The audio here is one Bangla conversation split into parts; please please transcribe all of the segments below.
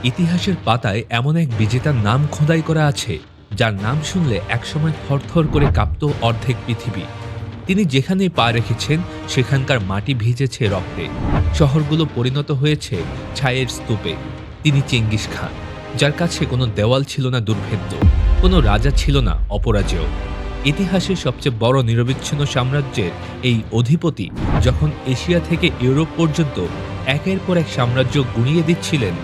ইতিহাসের পাতায় এমন এক বিজেতার নাম খোদাই করা আছে যার নাম শুনলে একসময় থরথর করে কাঁপত অর্ধেক পৃথিবী। তিনি যেখানেই পা রেখেছেন সেখানকার মাটি ভিজেছে রক্তে, শহরগুলো পরিণত হয়েছে ছায়ের স্তূপে। তিনি চেঙ্গিস খান, যার কাছে কোনো দেওয়াল ছিল না দুর্ভেদ্য, কোনো রাজা ছিল না অপরাজেয়। ইতিহাসের সবচেয়ে বড় নিরবিচ্ছিন্ন সাম্রাজ্যের এই অধিপতি যখন এশিয়া থেকে ইউরোপ পর্যন্ত একের পর এক সাম্রাজ্য গুঁড়িয়ে দিচ্ছিলেন,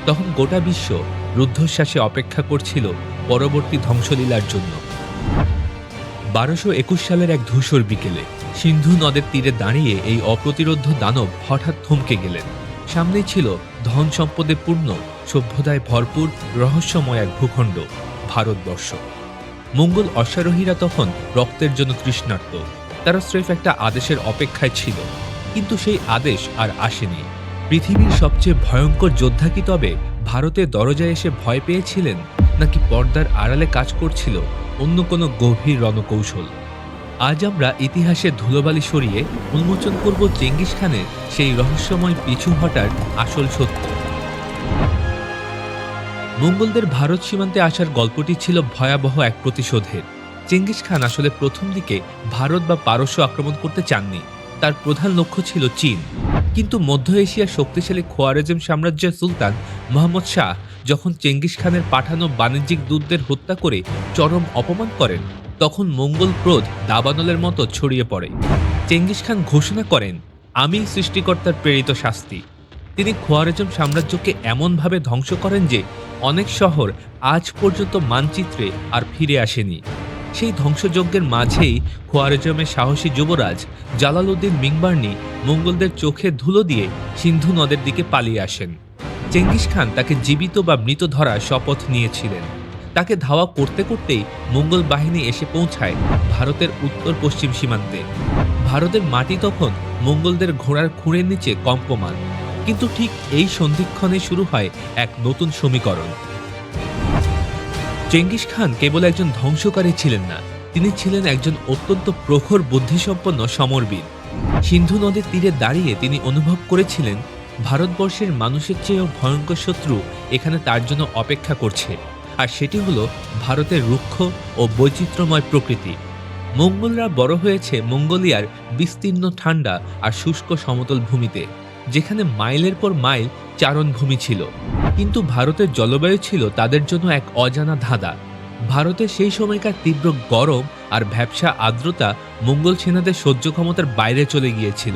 তখন গোটা বিশ্ব রুদ্ধশ্বাসে অপেক্ষা করছিল পরবর্তী ধ্বংসলীলার জন্য। 1221 সালের এক ধূসর বিকেলে সিন্ধু নদের তীরে দাঁড়িয়ে এই অপ্রতিরোধ্য দানব হঠাৎ থমকে গেলেন। সামনেই ছিল ধন সম্পদে পূর্ণ, সভ্যতায় ভরপুর, রহস্যময় এক ভূখণ্ড, ভারতবর্ষ। মঙ্গল অশ্বারোহীরা তখন রক্তের জন্য তৃষ্ণার্ত। তারা স্রেফ একটা আদেশের অপেক্ষায় ছিল, কিন্তু সেই আদেশ আর আসেনি। পৃথিবীর সবচেয়ে ভয়ঙ্কর যোদ্ধা কি তবে ভারতের দরজায় এসে ভয় পেয়েছিলেন, নাকি পর্দার আড়ালে কাজ করছিল অন্য কোনো গভীর রণকৌশল? আজ আমরা ইতিহাসের ধুলোবালি সরিয়ে উন্মোচন করব চেঙ্গিস খানের সেই রহস্যময় পিছু হটার আসল সত্য। মঙ্গলদের ভারত সীমান্তে আসার গল্পটি ছিল ভয়াবহ এক প্রতিশোধের। চেঙ্গিস খান আসলে প্রথম দিকে ভারত বা পারস্য আক্রমণ করতে চাননি। তার প্রধান লক্ষ্য ছিল চীন। কিন্তু মধ্য এশিয়ার শক্তিশালী খোয়ারেজম সাম্রাজ্যের সুলতান মোহাম্মদ শাহ যখন চেঙ্গিস খানের পাঠানো বাণিজ্যিক দূতদের হত্যা করে চরম অপমান করেন, তখন মঙ্গল ক্রোধ দাবানলের মতো ছড়িয়ে পড়ে। চেঙ্গিস খান ঘোষণা করেন, আমি সৃষ্টিকর্তার প্রেরিত শাস্তি। তিনি খোয়ারেজম সাম্রাজ্যকে এমনভাবে ধ্বংস করেন যে অনেক শহর আজ পর্যন্ত মানচিত্রে আর ফিরে আসেনি। সেই ধ্বংসযজ্ঞের মাঝেই খোয়ারেজমের সাহসী যুবরাজ জালালউদ্দিন মিংবার্নি মঙ্গলদের চোখে ধুলো দিয়ে সিন্ধু নদের দিকে পালিয়ে আসেন। চেঙ্গিস খান তাকে জীবিত বা মৃত ধরার শপথ নিয়েছিলেন। তাকে ধাওয়া করতে করতেই মঙ্গল বাহিনী এসে পৌঁছায় ভারতের উত্তর পশ্চিম সীমান্তে। ভারতের মাটি তখন মঙ্গলদের ঘোড়ার খুঁড়ের নিচে কম্পমান। কিন্তু ঠিক এই সন্ধিক্ষণে শুরু হয় এক নতুন সমীকরণ। চেঙ্গিস খান কেবল একজন ধ্বংসকারী ছিলেন না, তিনি ছিলেন একজন অত্যন্ত প্রখর বুদ্ধিসম্পন্ন সমরবীর। সিন্ধু নদীর তীরে দাঁড়িয়ে তিনি অনুভব করেছিলেন ভারতবর্ষের মানুষের চেয়েও ভয়ঙ্কর শত্রু এখানে তার জন্য অপেক্ষা করছে, আর সেটি হলো ভারতের রুক্ষ ও বৈচিত্র্যময় প্রকৃতি। মঙ্গলরা বড় হয়েছে মঙ্গোলিয়ার বিস্তীর্ণ ঠান্ডা আর শুষ্ক সমতল ভূমিতে, যেখানে মাইলের পর মাইল চারণভূমি ছিল। কিন্তু ভারতের জলবায়ু ছিল তাদের জন্য এক অজানা ধাঁধা। ভারতের সেই সময়কার তীব্র গরম আর ভ্যাপসা আর্দ্রতা মঙ্গল সেনাদের সহ্য ক্ষমতার বাইরে চলে গিয়েছিল।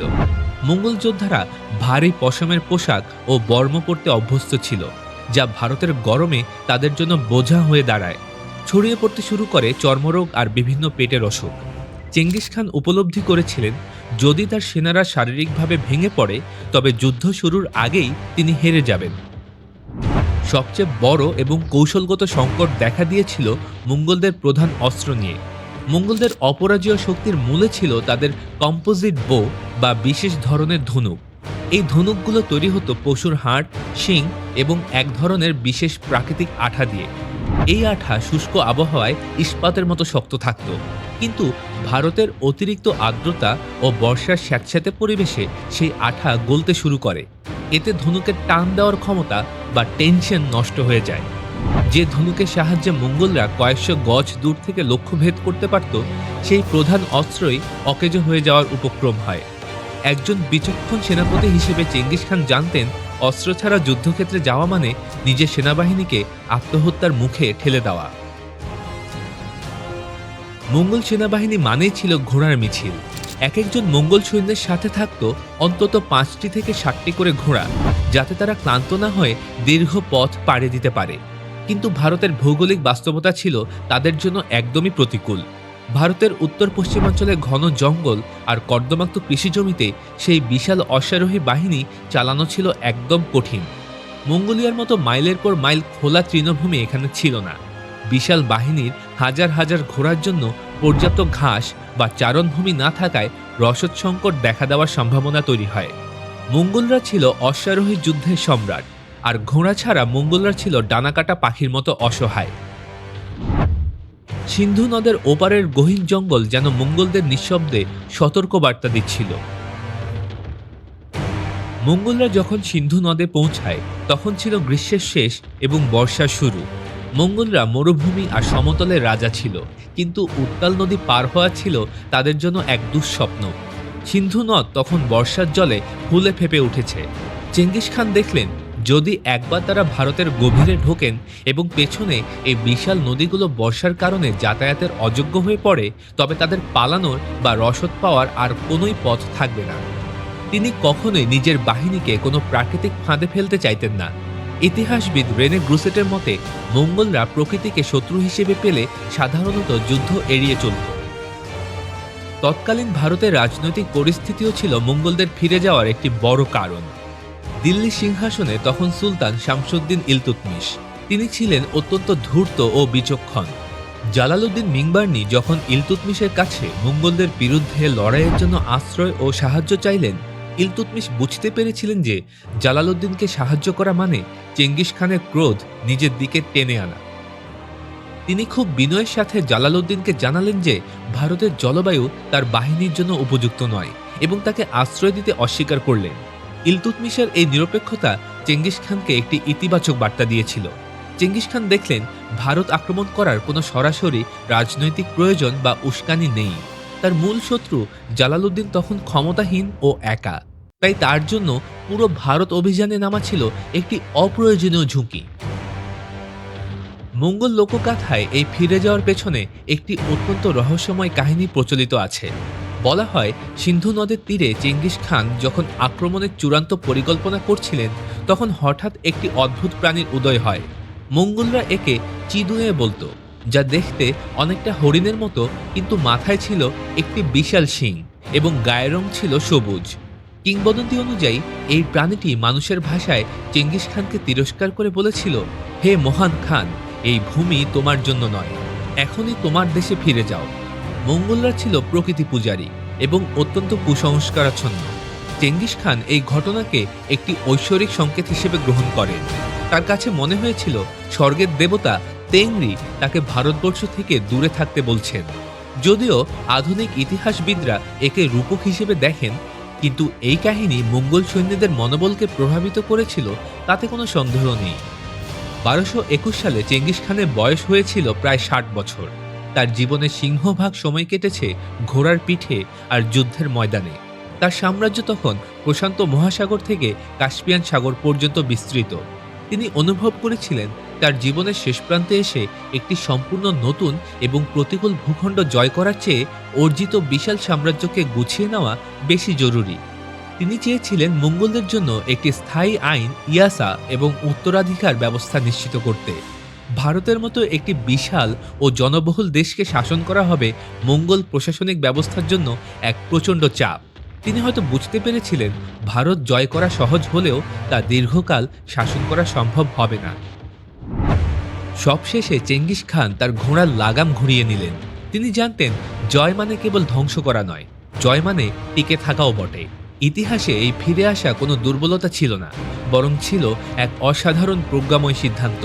মঙ্গল যোদ্ধারা ভারী পশমের পোশাক ও বর্ম পরতে অভ্যস্ত ছিল, যা ভারতের গরমে তাদের জন্য বোঝা হয়ে দাঁড়ায়। ছড়িয়ে পড়তে শুরু করে চর্মরোগ আর বিভিন্ন পেটের অসুখ। চেঙ্গিস খান উপলব্ধি করেছিলেন, যদি তার সেনারা শারীরিকভাবে ভেঙে পড়ে তবে যুদ্ধ শুরুর আগেই তিনি হেরে যাবেন। সবচেয়ে বড় এবং কৌশলগত সংকট দেখা দিয়েছিল মঙ্গলদের প্রধান অস্ত্র নিয়ে। মঙ্গলদের অপরাজেয় শক্তির মূলে ছিল তাদের কম্পোজিট বো বা বিশেষ ধরনের ধনুক। এই ধনুকগুলো তৈরি হতো পশুর হাড়, শিং এবং এক ধরনের বিশেষ প্রাকৃতিক আঠা দিয়ে। এই আঠা শুষ্ক আবহাওয়ায় ইস্পাতের মতো শক্ত থাকত, কিন্তু ভারতের অতিরিক্ত আর্দ্রতা ও বর্ষার স্যাঁতস্যাঁতে পরিবেশে সেই আঠা গলতে শুরু করে। এতে ধনুকের টান দেওয়ার ক্ষমতা বা টেনশন নষ্ট হয়ে যায়। যে ধনুকের সাহায্যে মঙ্গলরা কয়েকশো গজ দূর থেকে লক্ষ্যভেদ করতে পারত, সেই প্রধান অস্ত্রই অকেজো হয়ে যাওয়ার উপক্রম হয়। একজন বিচক্ষণ সেনাপতি হিসেবে চেঙ্গিস খান জানতেন, অস্ত্র ছাড়া যুদ্ধক্ষেত্রে যাওয়া মানে নিজের সেনাবাহিনীকে আত্মহত্যার মুখে ঠেলে দেওয়া। মঙ্গল সেনাবাহিনী মানেই ছিল ঘোড়ার মিছিল। এক একজন মঙ্গল সৈন্যের সাথে থাকত অন্তত 5টি থেকে 7টি করে ঘোড়া, যাতে তারা ক্লান্ত না হয়ে দীর্ঘ পথ পাড়ি দিতে পারে। কিন্তু ভারতের ভৌগোলিক বাস্তবতা ছিল তাদের জন্য একদমই প্রতিকূল। ভারতের উত্তর পশ্চিমাঞ্চলে ঘন জঙ্গল আর কর্দমাক্ত কৃষিজমিতে সেই বিশাল অশ্বারোহী বাহিনী চালানো ছিল একদম কঠিন। মঙ্গোলিয়ার মতো মাইলের পর মাইল খোলা তৃণভূমি এখানে ছিল না। বিশাল বাহিনীর হাজার হাজার ঘোড়ার জন্য পর্যাপ্ত ঘাস বা চারণভূমি না থাকায় রসদ সংকট দেখা দেওয়ার সম্ভাবনা তৈরি হয়। মঙ্গলরা ছিল অশ্বারোহী যুদ্ধের সম্রাট, আর ঘোড়া ছাড়া মঙ্গলরা ছিল ডানাকাটা পাখির মতো অসহায়। সিন্ধু নদের ওপারের গহীন জঙ্গল যেন মঙ্গলদের নিঃশব্দে সতর্ক বার্তা দিচ্ছিল। মঙ্গোলরা যখন সিন্ধু নদে পৌঁছায় তখন ছিল গ্রীষ্মের শেষ এবং বর্ষার শুরু। মঙ্গোলরা মরুভূমি আর সমতলের রাজা ছিল, কিন্তু উত্তাল নদী পার হওয়া ছিল তাদের জন্য এক দুঃস্বপ্ন। সিন্ধু নদ তখন বর্ষার জলে ফুলে ফেপে উঠেছে। চেঙ্গিস খান দেখলেন, যদি একবার তারা ভারতের গভীরে ঢোকেন এবং পেছনে এই বিশাল নদীগুলো বর্ষার কারণে যাতায়াতের অযোগ্য হয়ে পড়ে, তবে তাদের পালানোর বা রসদ পাওয়ার আর কোনোই পথ থাকবে না। তিনি কখনোই নিজের বাহিনীকে কোনো প্রাকৃতিক ফাঁদে ফেলতে চাইতেন না। ইতিহাসবিদ রেনে গ্রুসেটের মতে, মঙ্গোলরা প্রকৃতিকে শত্রু হিসেবে পেলে সাধারণত যুদ্ধ এড়িয়ে চলত। তৎকালীন ভারতের রাজনৈতিক পরিস্থিতিও ছিল মঙ্গোলদের ফিরে যাওয়ার একটি বড় কারণ। দিল্লি সিংহাসনে তখন সুলতান শামসুদ্দিন ইলতুৎমিশ। তিনি ছিলেন অত্যন্ত ধূর্ত ও বিচক্ষণ। জালালউদ্দিন মিংবার্নি যখন ইলতুৎমিশের কাছে মঙ্গোলদের বিরুদ্ধে লড়াইয়ের জন্য আশ্রয় ও সাহায্য চাইলেন, ইলতুৎমিশ বুঝতে পেরেছিলেন যে জালালউদ্দিনকে সাহায্য করা মানে চেঙ্গিস খানের ক্রোধ নিজের দিকে টেনে আনা। তিনি খুব বিনয়ের সাথে জালালউদ্দিনকে জানালেন যে ভারতের জলবায়ু তার বাহিনীর জন্য উপযুক্ত নয় এবং তাকে আশ্রয় দিতে অস্বীকার করলেন। ইলতুৎমিশের এই নিরপেক্ষতা চেঙ্গিস খানকে একটি ইতিবাচক বার্তা দিয়েছিল। চেঙ্গিস খান দেখলেন, ভারত আক্রমণ করার কোনো সরাসরি রাজনৈতিক প্রয়োজন বা উস্কানি নেই। তার মূল শত্রু জালালউদ্দিন তখন ক্ষমতাহীন ও একা, তাই তার জন্য পুরো ভারত অভিযানে নামা ছিল একটি অপ্রয়োজনীয় ঝুঁকি। মঙ্গল লোকগাথায় এই ফিরে যাওয়ার পেছনে একটি অত্যন্ত রহস্যময় কাহিনী প্রচলিত আছে। বলা হয়, সিন্ধু নদের তীরে চেঙ্গিস খান যখন আক্রমণের চূড়ান্ত পরিকল্পনা করছিলেন, তখন হঠাৎ একটি অদ্ভুত প্রাণীর উদয় হয়। মঙ্গোলরা একে চিদুয়ে বলতো, যা দেখতে অনেকটা হরিণের মতো, কিন্তু মাথায় ছিল একটি বিশাল শিং এবং গায়ের রং ছিল সবুজ। কিংবদন্তি অনুযায়ী এই প্রাণীটি মানুষের ভাষায় চেঙ্গিস খানকে তিরস্কার করে বলেছিল, হে মহান খান, এই ভূমি তোমার জন্য নয়, এখনই তোমার দেশে ফিরে যাও। মঙ্গোলরা ছিল প্রকৃতি পূজারী এবং অত্যন্ত কুসংস্কারাচ্ছন্ন। চেঙ্গিস খান এই ঘটনাকে একটি ঐশ্বরিক সংকেত হিসেবে গ্রহণ করেন। তার কাছে মনে হয়েছিল স্বর্গের দেবতা তেংরি তাকে ভারতবর্ষ থেকে দূরে থাকতে বলছেন। যদিও আধুনিক ইতিহাসবিদরা একে রূপক হিসেবে দেখেন, কিন্তু এই কাহিনী মঙ্গোল সৈন্যদের মনোবলকে প্রভাবিত করেছিল, তাতে কোনো সন্দেহ নেই। 1221 সালে চেঙ্গিস খানের বয়স হয়েছিল প্রায় 60 বছর। তার জীবনের সিংহভাগ সময় কেটেছে ঘোড়ার পিঠে আর যুদ্ধের ময়দানে। তার সাম্রাজ্য তখন প্রশান্ত মহাসাগর থেকে কাস্পিয়ান সাগর পর্যন্ত বিস্তৃত। তিনি অনুভব করেছিলেন, তার জীবনের শেষ প্রান্তে এসে একটি সম্পূর্ণ নতুন এবং প্রতিকূল ভূখণ্ড জয় করার চেয়ে অর্জিত বিশাল সাম্রাজ্যকে গুছিয়ে নেওয়া বেশি জরুরি। তিনি চেয়েছিলেন মঙ্গোলদের জন্য একটি স্থায়ী আইন, ইয়াসা এবং উত্তরাধিকার ব্যবস্থা নিশ্চিত করতে। ভারতের মতো একটি বিশাল ও জনবহুল দেশকে শাসন করা হবে মঙ্গোল প্রশাসনিক ব্যবস্থার জন্য এক প্রচণ্ড চাপ। তিনি হয়তো বুঝতে পেরেছিলেন, ভারত জয় করা সহজ হলেও তা দীর্ঘকাল শাসন করা সম্ভব হবে না। সবশেষে চেঙ্গিস খান তার ঘোড়ার লাগাম ঘুরিয়ে নিলেন। তিনি জানতেন, জয় মানে কেবল ধ্বংস করা নয়, জয় মানে টিকে থাকাও বটে। ইতিহাসে এই ফিরে আসা কোনো দুর্বলতা ছিল না, বরং ছিল এক অসাধারণ প্রজ্ঞাময় সিদ্ধান্ত।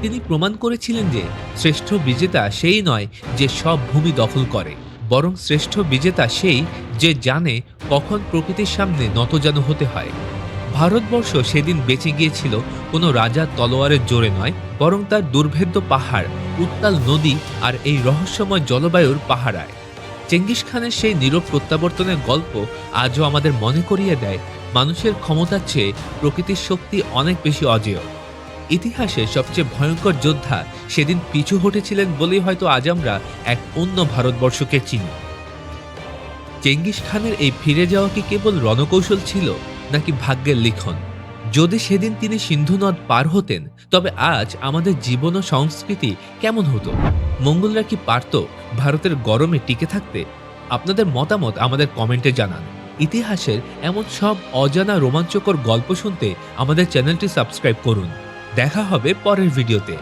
তিনি প্রমাণ করেছিলেন যে শ্রেষ্ঠ বিজেতা সেই নয় যে সব ভূমি দখল করে, বরং শ্রেষ্ঠ বিজেতা সেই যে জানে কখন প্রকৃতির সামনে নতজানু হতে হয়। ভারতবর্ষ সেদিন বেঁচে গিয়েছিল কোনো রাজার তলোয়ারের জোরে নয়, বরং তার দুর্ভেদ্য পাহাড়, উত্তাল নদী আর এই রহস্যময় জলবায়ুর পাহারায়। চেঙ্গিস খানের সেই নীরব প্রত্যাবর্তনের গল্প আজও আমাদের মনে করিয়ে দেয়, মানুষের ক্ষমতার চেয়ে প্রকৃতির শক্তি অনেক বেশি অজেয়। ইতিহাসে সবচেয়ে ভয়ঙ্কর যোদ্ধা সেদিন পিছু হটেছিলেন বলেই হয়তো আজ আমরা এক অন্য ভারতবর্ষকে চিনি। চেঙ্গিস খানের এই ফিরে যাওয়া কি কেবল রণকৌশল ছিল, নাকি ভাগ্যের লিখন? যদি সেদিন তিনি সিন্ধু নদ পার হতেন, তবে আজ আমাদের জীবন ও সংস্কৃতি কেমন হতো? মঙ্গোলরা কি পারত ভারতের গরমে টিকে থাকতে? আপনাদের মতামত আমাদের কমেন্টে জানান। ইতিহাসের এমন সব অজানা রোমাঞ্চকর গল্প শুনতে আমাদের চ্যানেলটি সাবস্ক্রাইব করুন। দেখা হবে পরের ভিডিওতে।